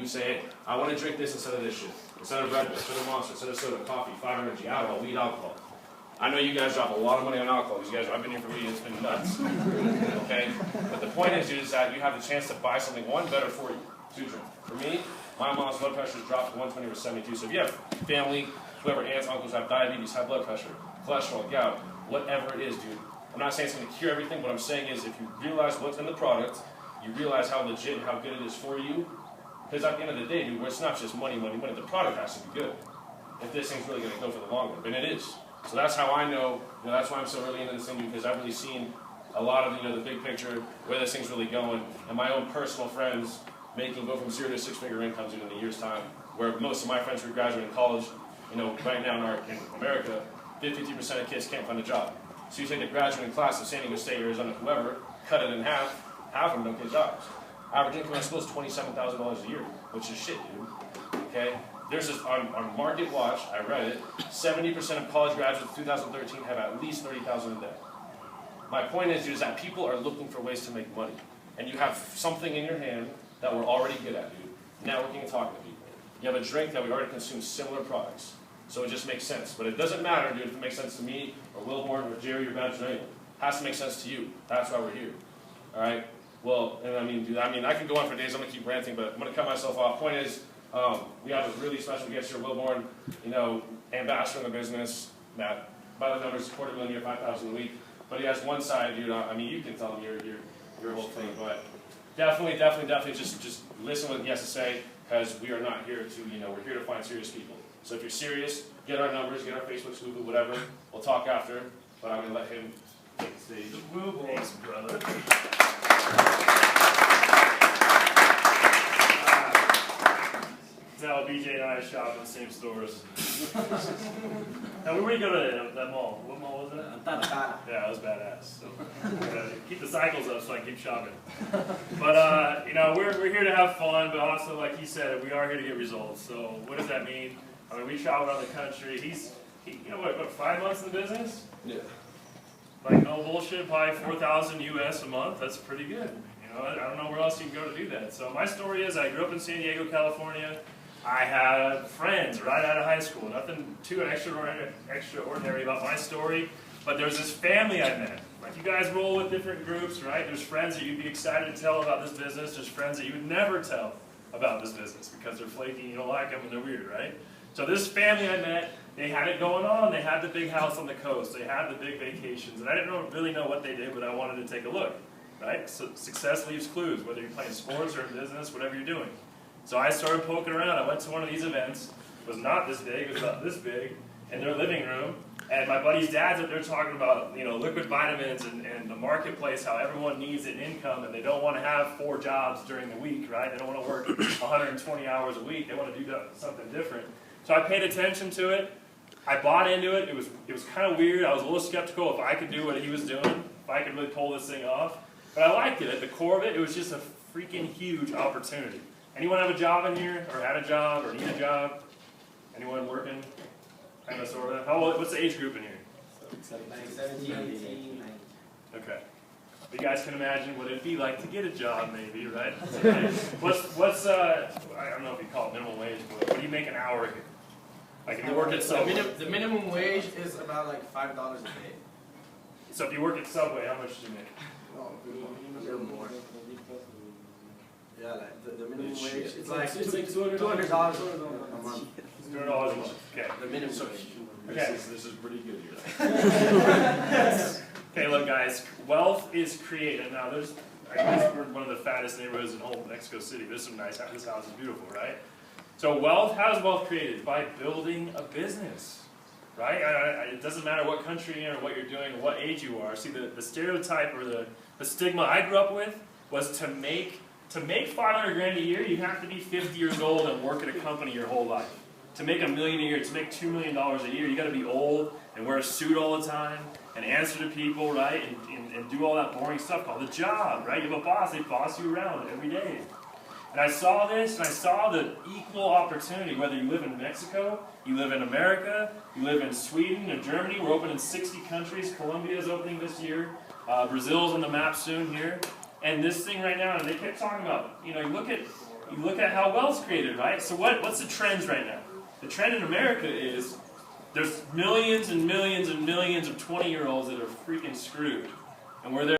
You say, I want to drink this instead of this shit. Instead of Red Bull, instead of Monster, instead of soda, coffee, 5 energy, alcohol, weed, alcohol. I know you guys drop a lot of money on alcohol. These guys, I've been here for weed, it's been nuts. Okay? But the point is that you have the chance to buy something, one, better for you, two, drink. For me, my mom's blood pressure dropped to 120 over 72. So if you have family, whoever, aunts, uncles have diabetes, high blood pressure, cholesterol, gout, whatever it is, dude. I'm not saying it's going to cure everything. What I'm saying is if you realize what's in the product, you realize how legit and how good it is for you. Because at the end of the day, dude, it's not just money, money, money. The product has to be good. If this thing's really going to go for the long run. And it is. So that's how I know, that's why I'm so really into this thing, because I've really seen a lot of, the big picture, where this thing's really going, and my own personal friends go from 0 to 6-figure incomes in a year's time, where most of my friends who are graduating college, right now in America, 50% of kids can't find a job. So you take the graduating class of San Diego State, Arizona, whoever, cut it in half of them don't get jobs. Average income in school is $27,000 a year, which is shit, dude. Okay? There's this, on Market Watch, I read it, 70% of college graduates in 2013 have at least $30,000 in debt. My point is that people are looking for ways to make money. And you have something in your hand that we're already good at, dude. Networking and talking to people. You have a drink that we already consume similar products. So it just makes sense. But it doesn't matter, dude, if it makes sense to me, or Wilborn, or Jerry, or Badger, or anyone. It has to make sense to you. That's why we're here. Alright? Well, and dude, I can go on for days. I'm going to keep ranting, but I'm going to cut myself off. Point is, we have a really special guest here, Wilborn, ambassador in the business, that, by the numbers, $250,000 a year, $5,000 a week. But he has one side, dude. You can tell him your whole thing, but definitely, just listen to what he has to say, because we are not here to, we're here to find serious people. So if you're serious, get our numbers, get our Facebook, Google, whatever. We'll talk after, but I'm going to let him take the stage. Thanks, brother. Now BJ and I shop in the same stores. Now, where did you go to that mall? What mall was that? Yeah, it was badass. So, keep the cycles up so I can keep shopping. But, we're here to have fun, but also, like he said, we are here to get results. So, what does that mean? We travel around the country. He's 5 months in the business? Yeah. Like, no bullshit, probably 4,000 US a month. That's pretty good. I don't know where else you can go to do that. So, my story is I grew up in San Diego, California. I had friends right out of high school. Nothing too extraordinary about my story, but there's this family I met. Like, you guys roll with different groups, right? There's friends that you'd be excited to tell about this business. There's friends that you would never tell about this business because they're flaky, you don't like them, and they're weird, right? So this family I met, they had it going on. They had the big house on the coast. They had the big vacations, and I didn't really know what they did, but I wanted to take a look, right? So success leaves clues, whether you're playing sports or in business, whatever you're doing. So I started poking around. I went to one of these events. It was not this big. It was about this big in their living room. And my buddy's dad's up there talking about, liquid vitamins and the marketplace, how everyone needs an income and they don't want to have 4 jobs during the week, right? They don't want to work 120 hours a week. They want to do something different. So I paid attention to it. I bought into it. It was kind of weird. I was a little skeptical if I could do what he was doing, if I could really pull this thing off. But I liked it. At the core of it, it was just a freaking huge opportunity. Anyone have a job in here, or had a job, or need a job? Anyone working? Kind of, sort of. What's the age group in here? 17, 18, 19. Okay. You guys can imagine what it'd be like to get a job, maybe, right? What's I don't know if you call it minimum wage, but what do you make an hour here? Like if you work at Subway. The minimum wage is about like $5 a day. So if you work at Subway, how much do you make? A little more. Yeah, like the minimum wage. It's like $200 a month. $200 a month. Okay. The minimum wage. Okay. This is pretty good here. Okay, look, guys. Wealth is created. Now, I guess we're one of the fattest neighborhoods in whole Mexico City. There's some nice. This house is beautiful, right? So, how is wealth created? By building a business, right? It doesn't matter what country you're in, or what you're doing, or what age you are. See, the stereotype or the stigma I grew up with was to make $500 grand a year, you have to be 50 years old and work at a company your whole life. To make $1 million a year, to make $2 million a year, you got to be old and wear a suit all the time and answer to people, right? And do all that boring stuff called the job, right? You have a boss, they boss you around every day. And I saw this, and I saw the equal opportunity, whether you live in Mexico, you live in America, you live in Sweden and Germany. We're open in 60 countries. Colombia is opening this year. Brazil's on the map soon here. And this thing right now, and they kept talking about, you you look at how wealth's created, right? So what's the trends right now? The trend in America is there's millions and millions and millions of 20-year-olds that are freaking screwed. And we're there.